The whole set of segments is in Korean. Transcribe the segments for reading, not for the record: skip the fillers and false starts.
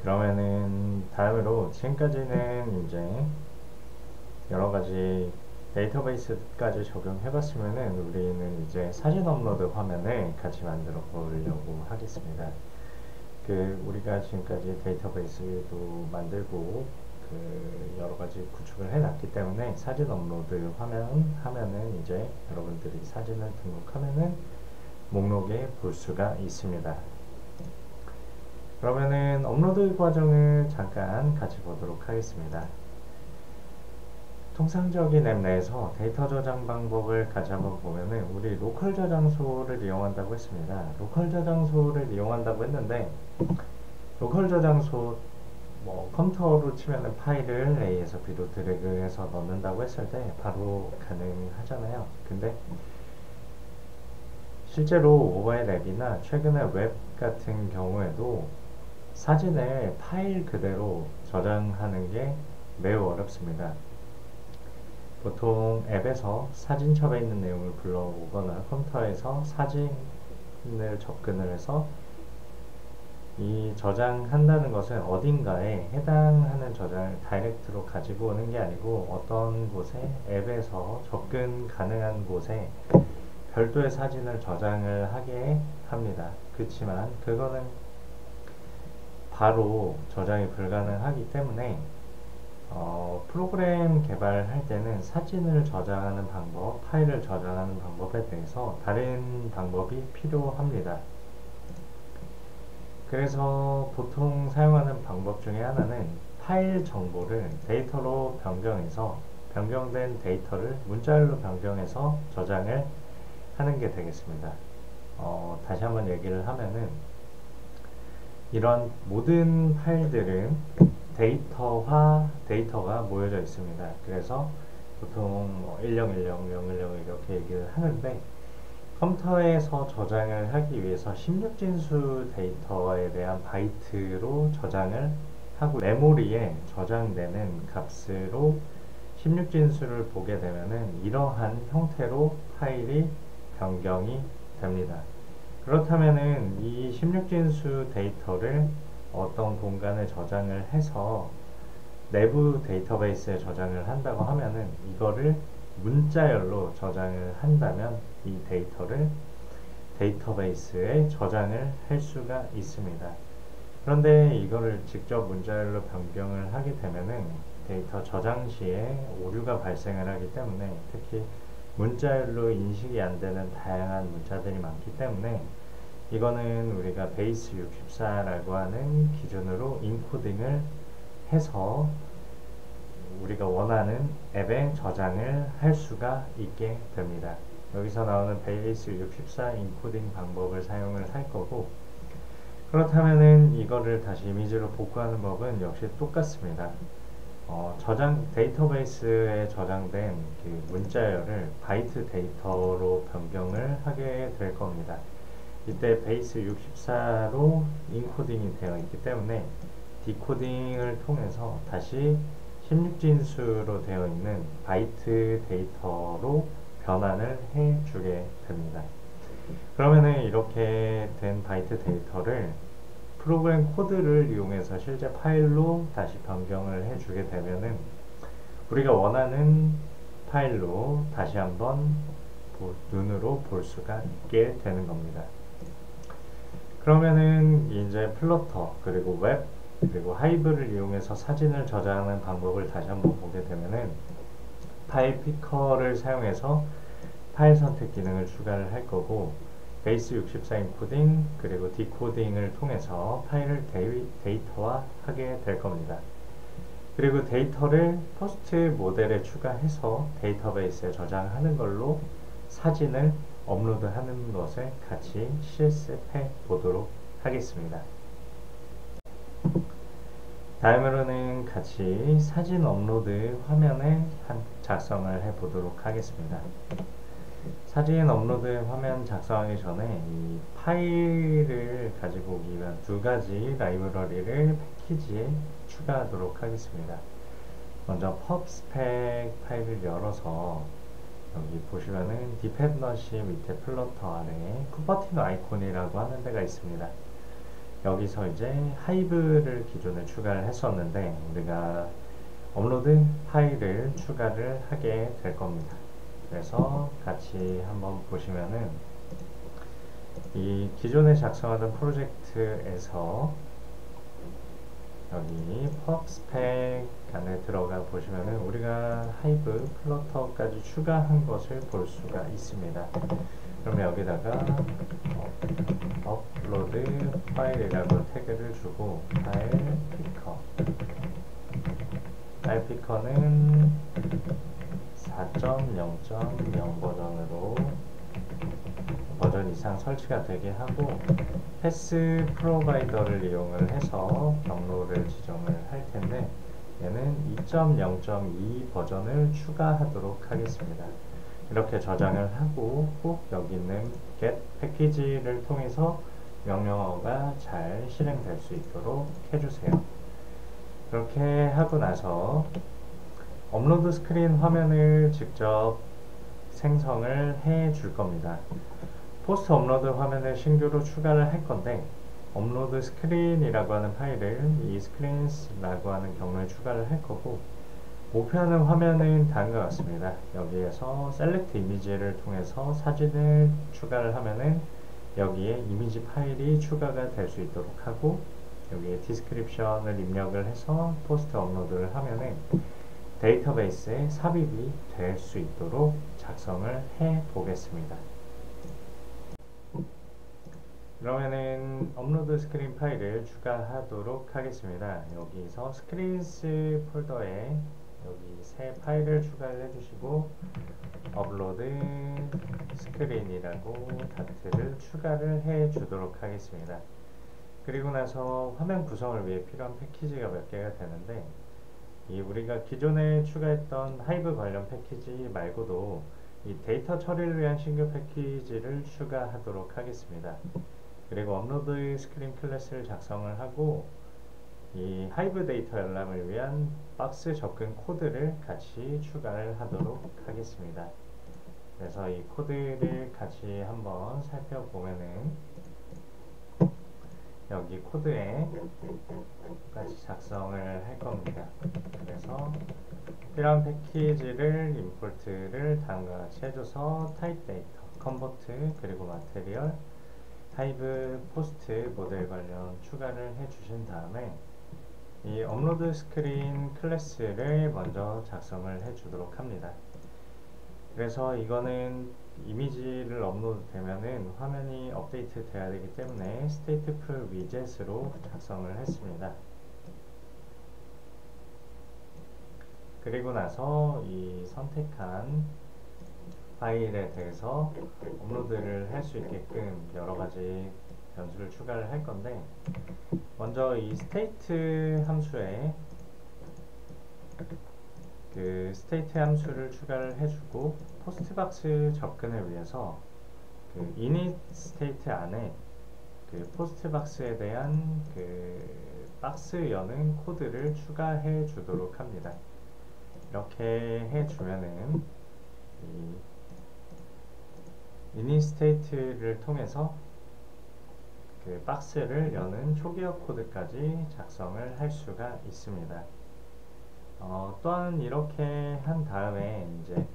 그러면은 다음으로 지금까지는 이제 여러 가지 데이터베이스까지 적용해 봤으면은 우리는 이제 사진 업로드 화면을 같이 만들어 보려고 하겠습니다. 우리가 지금까지 데이터베이스도 만들고 여러 가지 구축을 해 놨기 때문에 사진 업로드 화면 하면은 이제 여러분들이 사진을 등록하면은 목록에 볼 수가 있습니다. 그러면은 업로드 과정을 잠깐 같이 보도록 하겠습니다. 통상적인 앱 내에서 데이터 저장 방법을 같이 한번 보면은 우리 로컬 저장소를 이용한다고 했습니다. 로컬 저장소를 이용한다고 했는데 로컬 저장소 컴퓨터로 치면은 파일을 A에서 B로 드래그해서 넣는다고 했을 때 바로 가능하잖아요. 근데 실제로 모바일 앱이나 최근의 웹 같은 경우에도 사진을 파일 그대로 저장하는 게 매우 어렵습니다. 보통 앱에서 사진첩에 있는 내용을 불러오거나 컴퓨터에서 사진을 접근을 해서 이 저장한다는 것은 어딘가에 해당하는 저장을 다이렉트로 가지고 오는 게 아니고 어떤 곳에 앱에서 접근 가능한 곳에 별도의 사진을 저장을 하게 합니다. 그렇지만 그거는 바로 저장이 불가능하기 때문에 프로그램 개발할 때는 사진을 저장하는 방법, 파일을 저장하는 방법에 대해서 다른 방법이 필요합니다. 그래서 보통 사용하는 방법 중에 하나는 파일 정보를 데이터로 변경해서 변경된 데이터를 문자열로 변경해서 저장을 하는 게 되겠습니다. 다시 한번 얘기를 하면은 이런 모든 파일들은 데이터가 모여져 있습니다. 그래서 보통 1010, 010 이렇게 얘기를 하는데 컴퓨터에서 저장을 하기 위해서 16진수 데이터에 대한 바이트로 저장을 하고 메모리에 저장되는 값으로 16진수를 보게 되면은 이러한 형태로 파일이 변경이 됩니다. 그렇다면은 이 16진수 데이터를 어떤 공간에 저장을 해서 내부 데이터베이스에 저장을 한다고 하면은 이거를 문자열로 저장을 한다면 이 데이터를 데이터베이스에 저장을 할 수가 있습니다. 그런데 이거를 직접 문자열로 변경을 하게 되면은 데이터 저장 시에 오류가 발생을 하기 때문에 특히 문자열로 인식이 안 되는 다양한 문자들이 많기 때문에 이거는 우리가 베이스 64라고 하는 기준으로 인코딩을 해서 우리가 원하는 앱에 저장을 할 수가 있게 됩니다. 여기서 나오는 베이스 64 인코딩 방법을 사용을 할 거고, 그렇다면은 이거를 다시 이미지로 복구하는 법은 역시 똑같습니다. 데이터베이스에 저장된 문자열을 바이트 데이터로 변경을 하게 될 겁니다. 이때 베이스 64로 인코딩이 되어 있기 때문에 디코딩을 통해서 다시 16진수로 되어 있는 바이트 데이터로 변환을 해주게 됩니다. 그러면은 이렇게 된 바이트 데이터를 프로그램 코드를 이용해서 실제 파일로 다시 변경을 해주게 되면은 우리가 원하는 파일로 다시 한번 눈으로 볼 수가 있게 되는 겁니다. 그러면은 이제 플러터 그리고 웹 그리고 하이브를 이용해서 사진을 저장하는 방법을 다시 한번 보게 되면은 파일 피커를 사용해서 파일 선택 기능을 추가를 할 거고, 베이스 64 인코딩 그리고 디코딩을 통해서 파일을 데이터화 하게 될 겁니다. 그리고 데이터를 포스트 모델에 추가해서 데이터베이스에 저장하는 걸로 사진을 업로드하는 것을 같이 실습해 보도록 하겠습니다. 다음으로는 같이 사진 업로드 화면을 작성을 해 보도록 하겠습니다. 사진 업로드 화면 작성하기 전에 이 파일을 가지고 오기 위한 두 가지 라이브러리를 패키지에 추가하도록 하겠습니다. 먼저 pubspec 파일을 열어서 여기 보시면은 디펜던시 밑에 플러터 아래에 쿠퍼티노 아이콘이라고 하는 데가 있습니다. 여기서 이제 하이브를 기존에 추가를 했었는데 우리가 업로드 파일을 추가를 하게 될 겁니다. 그래서 같이 한번 보시면은 이 기존에 작성하던 프로젝트에서 여기 pub spec 안에 들어가 보시면은 우리가 하이브 플러터까지 추가한 것을 볼 수가 있습니다. 그러면 여기다가 업로드 파일이라고 태그를 주고 파일 피커는 4.0.0 버전으로 버전 이상 설치가 되게 하고 패스 프로바이더를 이용을 해서 경로를 지정을 할 텐데 얘는 2.0.2 버전을 추가하도록 하겠습니다. 이렇게 저장을 하고 꼭 여기 있는 get 패키지를 통해서 명령어가 잘 실행될 수 있도록 해주세요. 그렇게 하고 나서 업로드 스크린 화면을 직접 생성을 해 줄 겁니다. 포스트 업로드 화면을 신규로 추가를 할 건데 업로드 스크린이라고 하는 파일을 이 스크린스라고 하는 경로에 추가를 할 거고 목표하는 화면은 다음과 같습니다. 여기에서 셀렉트 이미지를 통해서 사진을 추가를 하면은 여기에 이미지 파일이 추가가 될 수 있도록 하고 여기에 디스크립션을 입력을 해서 포스트 업로드를 하면은 데이터베이스에 삽입이 될 수 있도록 작성을 해 보겠습니다. 그러면은 업로드 스크린 파일을 추가하도록 하겠습니다. 여기서 스크린스 폴더에 여기 새 파일을 추가를 해주시고 업로드 스크린이라고 다트를 추가를 해 주도록 하겠습니다. 그리고 나서 화면 구성을 위해 필요한 패키지가 몇 개가 되는데 이 우리가 기존에 추가했던 하이브 관련 패키지 말고도 이 데이터 처리를 위한 신규 패키지를 추가하도록 하겠습니다. 그리고 업로드 스크린 클래스를 작성을 하고 이 하이브 데이터 열람을 위한 박스 접근 코드를 같이 추가를 하도록 하겠습니다. 그래서 이 코드를 같이 한번 살펴보면은 여기 코드에 같이 작성을 할 겁니다. 그래서 필요한 패키지를 임포트를 다음과 같이 해줘서 타입 데이터, 컨버트, 그리고 마테리얼, 하이브 포스트 모델 관련 추가를 해주신 다음에 이 업로드 스크린 클래스를 먼저 작성을 해주도록 합니다. 그래서 이거는 이미지를 업로드 되면은 화면이 업데이트 돼야 되기 때문에 stateful widget으로 작성을 했습니다. 그리고 나서 이 선택한 파일에 대해서 업로드를 할 수 있게끔 여러가지 변수를 추가를 할 건데 먼저 이 state 함수에 그 state 함수를 추가를 해주고 포스트박스 접근을 위해서 그 init state 안에 그 포스트박스에 대한 그 박스 여는 코드를 추가해 주도록 합니다. 이렇게 해주면은 이 init state를 통해서 그 박스를 여는 초기화 코드까지 작성을 할 수가 있습니다. 또한 이렇게 한 다음에 이제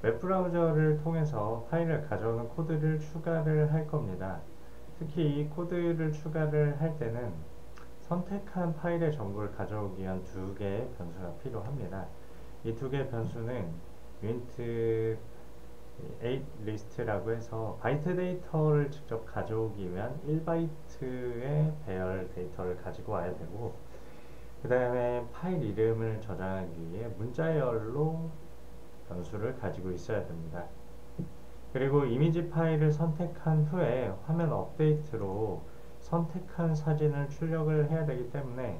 웹브라우저를 통해서 파일을 가져오는 코드를 추가를 할 겁니다. 특히 이 코드를 추가를 할 때는 선택한 파일의 정보를 가져오기 위한 두 개의 변수가 필요합니다. 이 두 개의 변수는 unit 8list라고 해서 바이트 데이터를 직접 가져오기 위한 1바이트의 배열 데이터를 가지고 와야 되고 그 다음에 파일 이름을 저장하기 위해 문자열로 변수를 가지고 있어야 됩니다. 그리고 이미지 파일을 선택한 후에 화면 업데이트로 선택한 사진을 출력을 해야 되기 때문에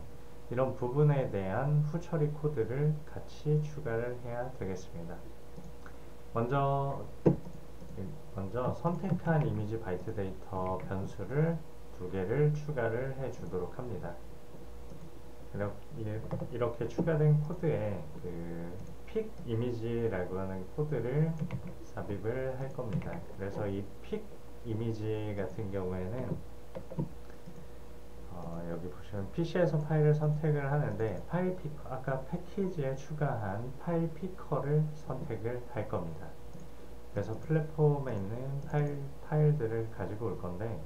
이런 부분에 대한 후처리 코드를 같이 추가를 해야 되겠습니다. 먼저 선택한 이미지 바이트 데이터 변수를 두 개를 추가를 해 주도록 합니다. 이렇게 추가된 코드에 그 픽 이미지라고 하는 코드를 삽입을 할 겁니다. 그래서 이 픽 이미지 같은 경우에는 여기 보시면 PC에서 파일을 선택을 하는데 파일 피커, 아까 패키지에 추가한 파일 피커를 선택을 할 겁니다. 그래서 플랫폼에 있는 파일들을 가지고 올 건데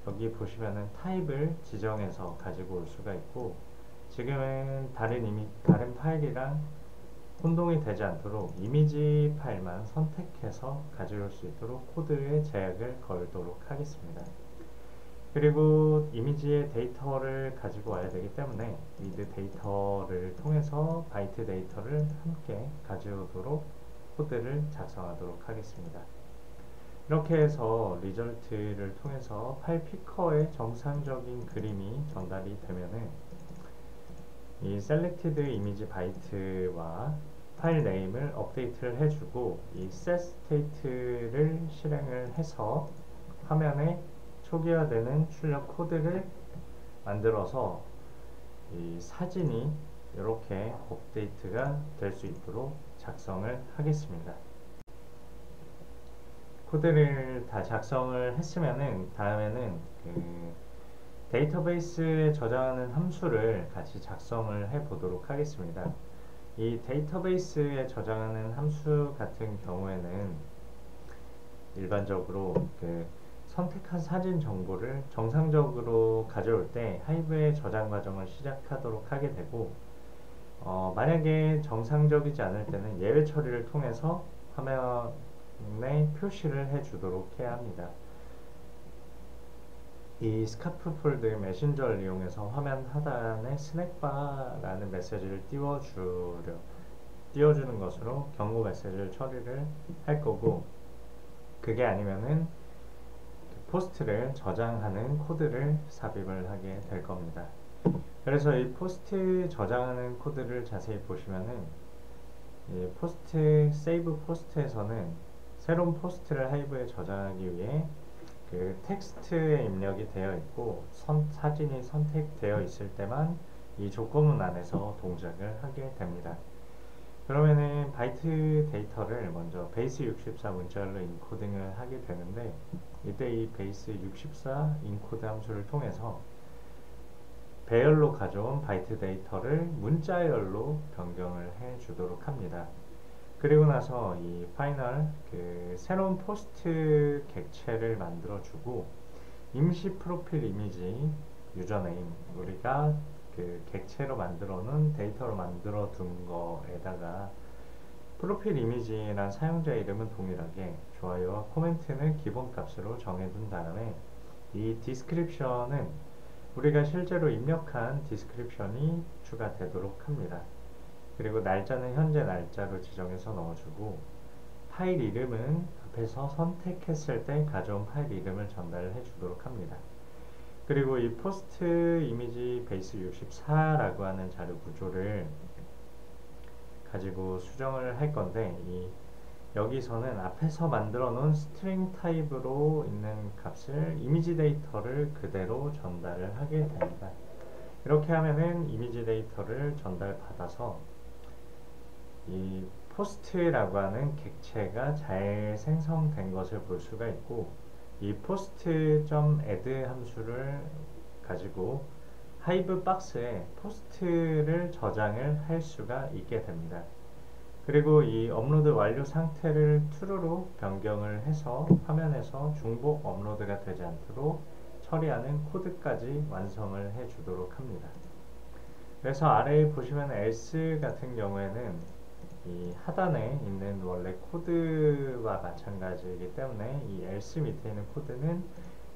여기 보시면은 타입을 지정해서 가지고 올 수가 있고 지금은 다른 파일이랑 혼동이 되지 않도록 이미지 파일만 선택해서 가져올 수 있도록 코드에 제약을 걸도록 하겠습니다. 그리고 이미지의 데이터를 가지고 와야 되기 때문에 read 데이터를 통해서 바이트 데이터를 함께 가져오도록 코드를 작성하도록 하겠습니다. 이렇게 해서 리절트를 통해서 파일 피커의 정상적인 그림이 전달이 되면은 이 selected image byte와 파일 네임을 업데이트를 해주고 이 set state를 실행을 해서 화면에 초기화되는 출력 코드를 만들어서 이 사진이 이렇게 업데이트가 될 수 있도록 작성을 하겠습니다. 코드를 다 작성을 했으면은 다음에는 데이터베이스에 저장하는 함수를 같이 작성을 해 보도록 하겠습니다. 이 데이터베이스에 저장하는 함수 같은 경우에는 일반적으로 선택한 사진 정보를 정상적으로 가져올 때 하이브의 저장 과정을 시작하도록 하게 되고 만약에 정상적이지 않을 때는 예외 처리를 통해서 화면에 표시를 해 주도록 해야 합니다. 이 스카프 폴드 메신저를 이용해서 화면 하단에 스낵바라는 메시지를 띄워주는 것으로 경고 메시지를 처리를 할 거고 그게 아니면은 포스트를 저장하는 코드를 삽입을 하게 될 겁니다. 그래서 이 포스트 저장하는 코드를 자세히 보시면은 이 세이브 포스트에서는 새로운 포스트를 하이브에 저장하기 위해 텍스트에 입력이 되어 있고 사진이 선택되어 있을 때만 이 조건문 안에서 동작을 하게 됩니다. 그러면은 바이트 데이터를 먼저 베이스 64 문자열로 인코딩을 하게 되는데 이때 이 베이스 64 인코드 함수를 통해서 배열로 가져온 바이트 데이터를 문자열로 변경을 해 주도록 합니다. 그리고 나서 이 파이널 새로운 포스트 객체를 만들어 주고 임시 프로필 이미지 유저네임 우리가 객체로 만들어 놓은 데이터로 만들어 둔 거에다가 프로필 이미지란 사용자 이름은 동일하게 좋아요와 코멘트는 기본 값으로 정해둔 다음에 이 디스크립션은 우리가 실제로 입력한 디스크립션이 추가되도록 합니다. 그리고 날짜는 현재 날짜로 지정해서 넣어주고 파일 이름은 앞에서 선택했을 때 가져온 파일 이름을 전달을 해주도록 합니다. 그리고 이 포스트 이미지 베이스 64라고 하는 자료 구조를 가지고 수정을 할 건데 여기서는 앞에서 만들어 놓은 스트링 타입으로 있는 값을 이미지 데이터를 그대로 전달을 하게 됩니다. 이렇게 하면은 이미지 데이터를 전달받아서 이 포스트라고 하는 객체가 잘 생성된 것을 볼 수가 있고 이 post.add 함수를 가지고 하이브 박스에 포스트를 저장을 할 수가 있게 됩니다. 그리고 이 업로드 완료 상태를 true로 변경을 해서 화면에서 중복 업로드가 되지 않도록 처리하는 코드까지 완성을 해 주도록 합니다. 그래서 아래에 보시면 else 같은 경우에는 이 하단에 있는 원래 코드와 마찬가지이기 때문에 이 else 밑에 있는 코드는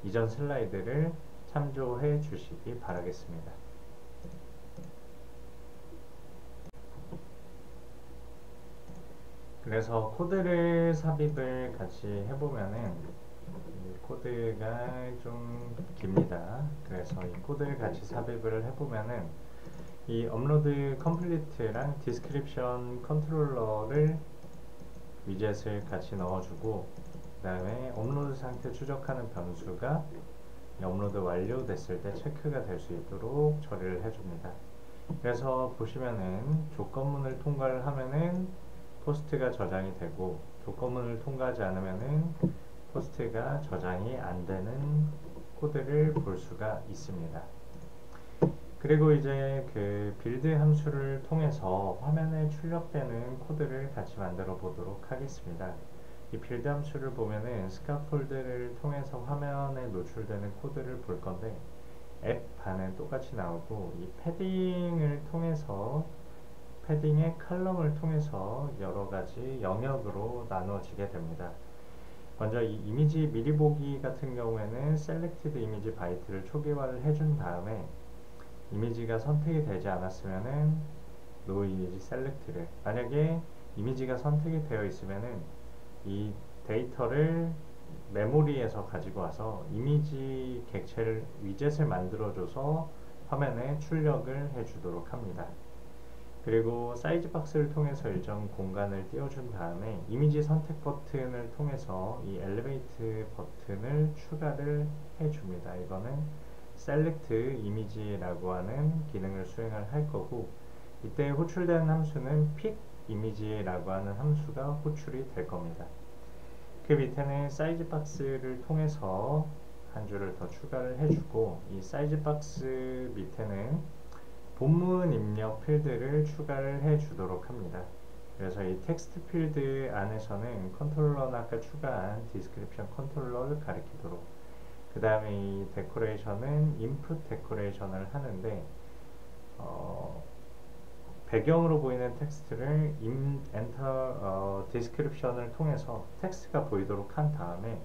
이전 슬라이드를 참조해 주시기 바라겠습니다. 그래서 코드를 삽입을 같이 해보면은 코드가 좀 깁니다. 그래서 이 코드를 같이 삽입을 해보면은 이 업로드 컴플리트랑 디스크립션 컨트롤러를 위젯을 같이 넣어주고 그 다음에 업로드 상태 추적하는 변수가 업로드 완료됐을 때 체크가 될 수 있도록 처리를 해줍니다. 그래서 보시면은 조건문을 통과를 하면은 포스트가 저장이 되고 조건문을 통과하지 않으면은 포스트가 저장이 안 되는 코드를 볼 수가 있습니다. 그리고 이제 그 빌드 함수를 통해서 화면에 출력되는 코드를 같이 만들어 보도록 하겠습니다. 이 빌드 함수를 보면은 스카폴드를 통해서 화면에 노출되는 코드를 볼 건데 앱 반은 똑같이 나오고, 이 패딩을 통해서 패딩의 칼럼을 통해서 여러 가지 영역으로 나누어지게 됩니다. 먼저 이 이미지 미리 보기 같은 경우에는 셀렉티드 이미지 바이트를 초기화를 해준 다음에 이미지가 선택이 되지 않았으면은 no 이미지 셀렉트를, 만약에 이미지가 선택이 되어 있으면은 이 데이터를 메모리에서 가지고 와서 이미지 객체를 위젯을 만들어줘서 화면에 출력을 해주도록 합니다. 그리고 사이즈 박스를 통해서 일정 공간을 띄워준 다음에 이미지 선택 버튼을 통해서 이 엘리베이트 버튼을 추가를 해줍니다. 이거는 셀렉트 이미지라고 하는 기능을 수행을 할 거고, 이때 호출되는 함수는 픽 이미지라고 하는 함수가 호출이 될 겁니다. 그 밑에는 사이즈 박스를 통해서 한 줄을 더 추가를 해주고, 이 사이즈 박스 밑에는 본문 입력 필드를 추가를 해주도록 합니다. 그래서 이 텍스트 필드 안에서는 컨트롤러는 아까 추가한 디스크립션 컨트롤러를 가리키도록, 그 다음에 이 데코레이션은 인풋 데코레이션을 하는데, 배경으로 보이는 텍스트를 엔터 디스크립션을 통해서 텍스트가 보이도록 한 다음에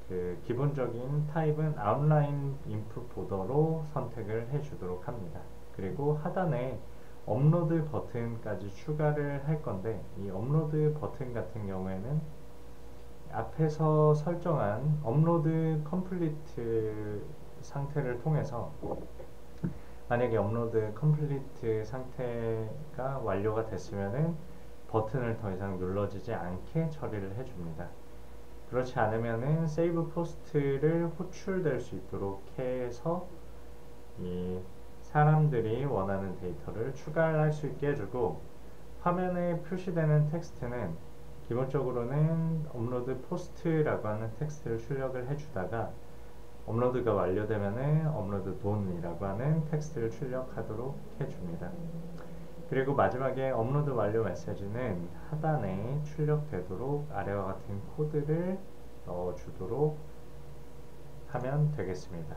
그 기본적인 타입은 아웃라인 인풋 보더로 선택을 해주도록 합니다. 그리고 하단에 업로드 버튼까지 추가를 할 건데, 이 업로드 버튼 같은 경우에는 앞에서 설정한 업로드 컴플리트 상태를 통해서 만약에 업로드 컴플리트 상태가 완료가 됐으면은 버튼을 더 이상 눌러지지 않게 처리를 해줍니다. 그렇지 않으면은 세이브 포스트를 호출될 수 있도록 해서 이 사람들이 원하는 데이터를 추가할 수 있게 해주고, 화면에 표시되는 텍스트는 기본적으로는 업로드 포스트라고 하는 텍스트를 출력을 해주다가 업로드가 완료되면은 업로드 돈이라고 하는 텍스트를 출력하도록 해줍니다. 그리고 마지막에 업로드 완료 메시지는 하단에 출력되도록 아래와 같은 코드를 넣어주도록 하면 되겠습니다.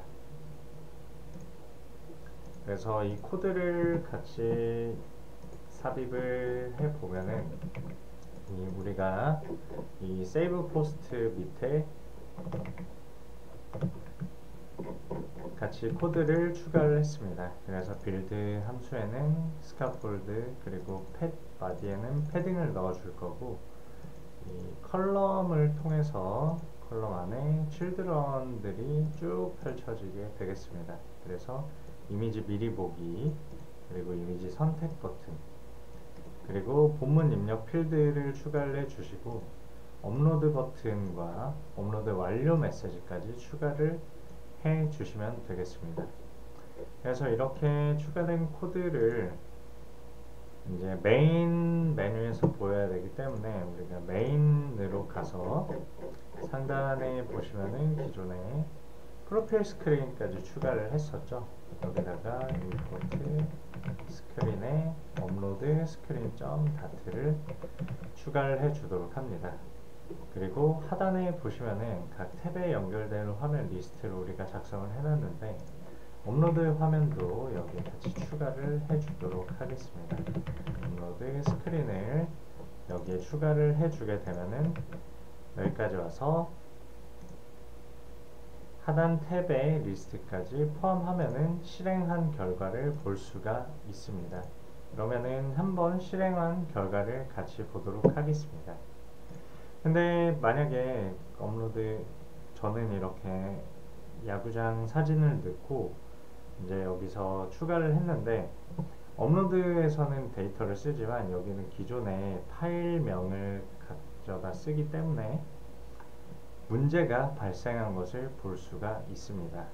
그래서 이 코드를 같이 삽입을 해보면은 우리가 이 세이브 포스트 밑에 같이 코드를 추가를 했습니다. 그래서 빌드 함수에는 스카폴드 그리고 팻 바디에는 패딩을 넣어 줄 거고, 이 컬럼을 통해서 컬럼 안에 칠드런들이 쭉 펼쳐지게 되겠습니다. 그래서 이미지 미리 보기, 그리고 이미지 선택 버튼, 그리고 본문 입력 필드를 추가를 해주시고 업로드 버튼과 업로드 완료 메시지까지 추가를 해 주시면 되겠습니다. 그래서 이렇게 추가된 코드를 이제 메인 메뉴에서 보여야 되기 때문에 우리가 메인으로 가서 상단에 보시면은 기존에 프로필 스크린까지 추가를 했었죠. 여기다가 임포트 스크린에 업로드 스크린 점 다트를 추가를 해 주도록 합니다. 그리고 하단에 보시면은 각 탭에 연결되는 화면 리스트를 우리가 작성을 해놨는데, 업로드 화면도 여기에 같이 추가를 해주도록 하겠습니다. 업로드 스크린을 여기에 추가를 해주게 되면은 여기까지 와서 하단 탭의 리스트까지 포함하면은 실행한 결과를 볼 수가 있습니다. 그러면은 한번 실행한 결과를 같이 보도록 하겠습니다. 근데 만약에 업로드, 저는 이렇게 야구장 사진을 넣고 이제 여기서 추가를 했는데, 업로드에서는 데이터를 쓰지만 여기는 기존의 파일명을 가져다 쓰기 때문에 문제가 발생한 것을 볼 수가 있습니다.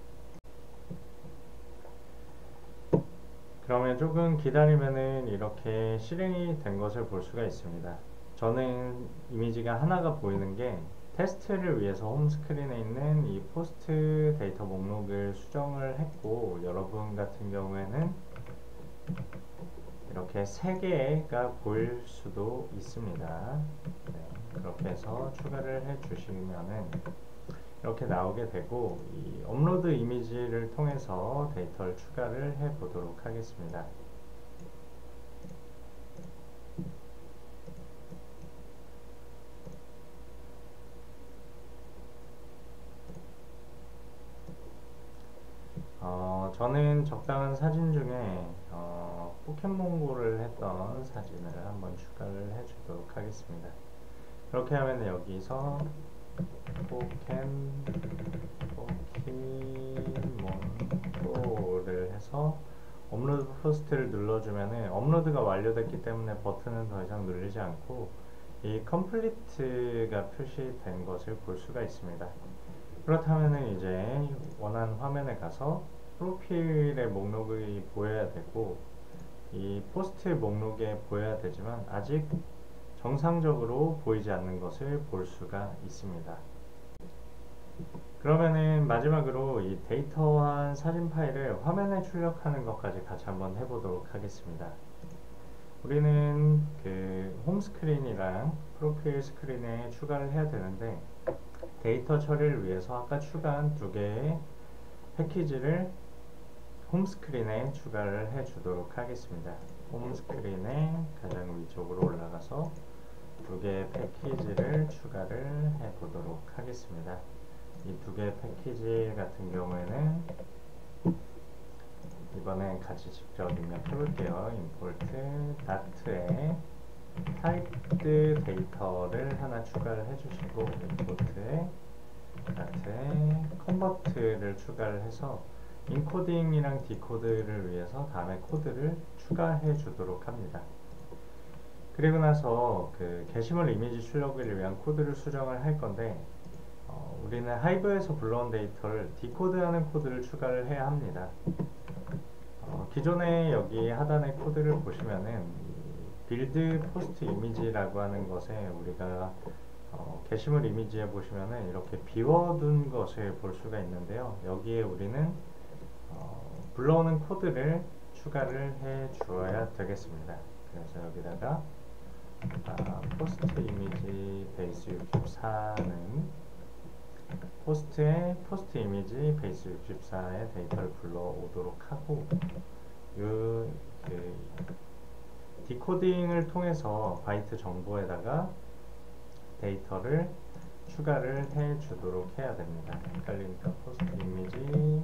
그러면 조금 기다리면은 이렇게 실행이 된 것을 볼 수가 있습니다. 저는 이미지가 하나가 보이는 게 테스트를 위해서 홈스크린에 있는 이 포스트 데이터 목록을 수정을 했고, 여러분 같은 경우에는 이렇게 3개가 보일 수도 있습니다. 네, 그렇게 해서 추가를 해 주시면은 이렇게 나오게 되고, 이 업로드 이미지를 통해서 데이터를 추가를 해 보도록 하겠습니다. 저는 적당한 사진 중에 포켓몬고를 했던 사진을 한번 추가를 해 주도록 하겠습니다. 그렇게 하면 여기서 포켓몬고를 해서 업로드 포스트를 눌러주면은 업로드가 완료됐기 때문에 버튼은 더 이상 누르지 않고 이 컴플리트가 표시된 것을 볼 수가 있습니다. 그렇다면은 이제 원하는 화면에 가서 프로필의 목록이 보여야 되고, 이 포스트 목록에 보여야 되지만 아직 정상적으로 보이지 않는 것을 볼 수가 있습니다. 그러면은 마지막으로 이 데이터한 사진 파일을 화면에 출력하는 것까지 같이 한번 해보도록 하겠습니다. 우리는 그 홈 스크린이랑 프로필 스크린에 추가를 해야 되는데, 데이터 처리를 위해서 아까 추가한 2개의 패키지를 홈 스크린에 추가를 해 주도록 하겠습니다. 홈 스크린에 가장 위쪽으로 올라가서 2개의 패키지를 추가를 해 보도록 하겠습니다. 이 2개의 패키지 같은 경우에는 이번엔 같이 직접 입력해 볼게요. import dot에 typed 데이터를 하나 추가를 해 주시고, import에 dot에 convert를 추가를 해서 인코딩이랑 디코드를 위해서 다음에 코드를 추가해 주도록 합니다. 그리고 나서 그 게시물 이미지 출력을 위한 코드를 수정을 할 건데, 우리는 하이브에서 불러온 데이터를 디코드하는 코드를 추가를 해야 합니다. 기존에 여기 하단의 코드를 보시면은 빌드 포스트 이미지라고 하는 것에 우리가 게시물 이미지에 보시면은 이렇게 비워둔 것을 볼 수가 있는데요. 여기에 우리는 불러오는 코드를 추가를 해 주어야 되겠습니다. 그래서 여기다가 포스트 이미지 베이스 64는 포스트 이미지 베이스 64의 데이터를 불러오도록 하고, 그 디코딩을 통해서 바이트 정보에다가 데이터를 추가를 해 주도록 해야 됩니다. 헷갈리니까 포스트 이미지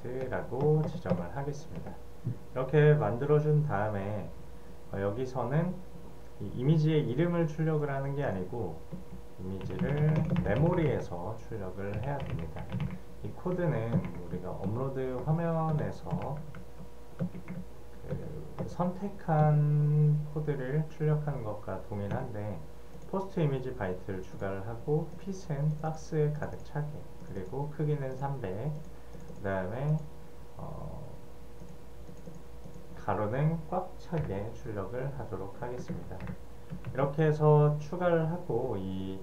바이트라고 지정을 하겠습니다. 이렇게 만들어준 다음에 여기서는 이 이미지의 이름을 출력을 하는 게 아니고 이미지를 메모리에서 출력을 해야 됩니다. 이 코드는 우리가 업로드 화면에서 선택한 코드를 출력하는 것과 동일한데, 포스트 이미지 바이트를 추가를 하고 핏은 박스에 가득 차게, 그리고 크기는 300, 그 다음에 가로는 꽉 차게 출력을 하도록 하겠습니다. 이렇게 해서 추가를 하고 이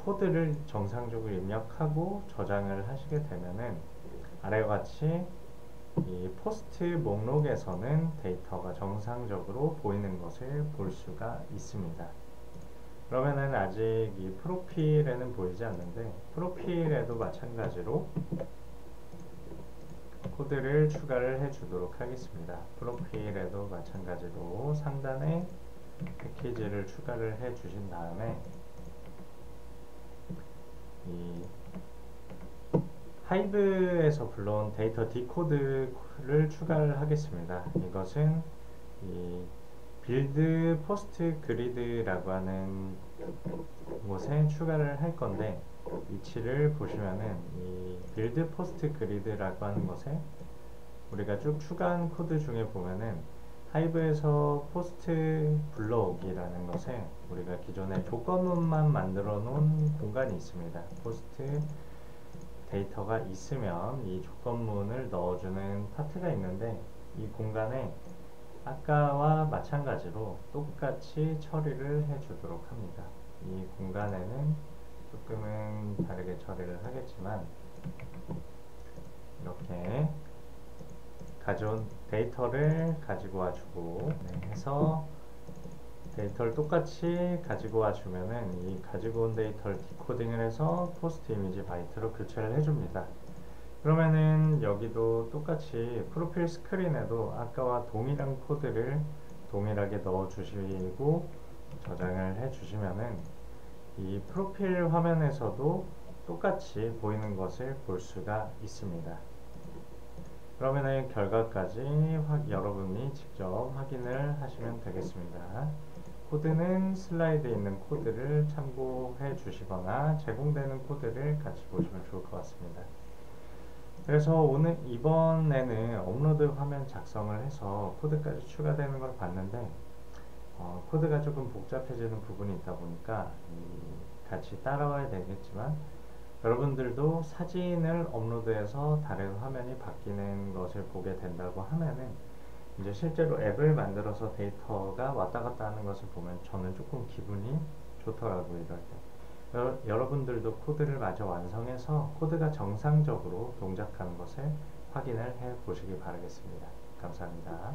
코드를 정상적으로 입력하고 저장을 하시게 되면은 아래와 같이 이 포스트 목록에서는 데이터가 정상적으로 보이는 것을 볼 수가 있습니다. 그러면은 아직 이 프로필에는 보이지 않는데, 프로필에도 마찬가지로 코드를 추가를 해 주도록 하겠습니다. 프로필에도 마찬가지로 상단에 패키지를 추가를 해 주신 다음에 이 하이브에서 불러온 데이터 디코드를 추가를 하겠습니다. 이것은 이 빌드 포스트 그리드라고 하는 곳에 추가를 할 건데, 위치를 보시면은 이 빌드 포스트 그리드라고 하는 것에 우리가 쭉 추가한 코드 중에 보면은 하이브에서 포스트 불러오기라는 것에 우리가 기존에 조건문만 만들어 놓은 공간이 있습니다. 포스트 데이터가 있으면 이 조건문을 넣어주는 파트가 있는데, 이 공간에 아까와 마찬가지로 똑같이 처리를 해주도록 합니다. 이 공간에는 조금은 다르게 처리를 하겠지만 이렇게 가져온 데이터를 가지고 와주고 해서 데이터를 똑같이 가지고 와주면은 이 가지고 온 데이터를 디코딩을 해서 포스트 이미지 바이트로 교체를 해줍니다. 그러면은 여기도 똑같이 프로필 스크린에도 아까와 동일한 코드를 동일하게 넣어 주시고 저장을 해 주시면은 이 프로필 화면에서도 똑같이 보이는 것을 볼 수가 있습니다. 그러면은 결과까지 여러분이 직접 확인을 하시면 되겠습니다. 코드는 슬라이드에 있는 코드를 참고해 주시거나 제공되는 코드를 같이 보시면 좋을 것 같습니다. 그래서 이번에는 업로드 화면 작성을 해서 코드까지 추가되는 걸 봤는데 코드가 조금 복잡해지는 부분이 있다 보니까 같이 따라와야 되겠지만 여러분들도 사진을 업로드해서 다른 화면이 바뀌는 것을 보게 된다고 하면은 이제 실제로 앱을 만들어서 데이터가 왔다 갔다 하는 것을 보면 저는 조금 기분이 좋더라고요. 이럴 때 여러분들도 코드를 마저 완성해서 코드가 정상적으로 동작하는 것을 확인을 해 보시기 바라겠습니다. 감사합니다.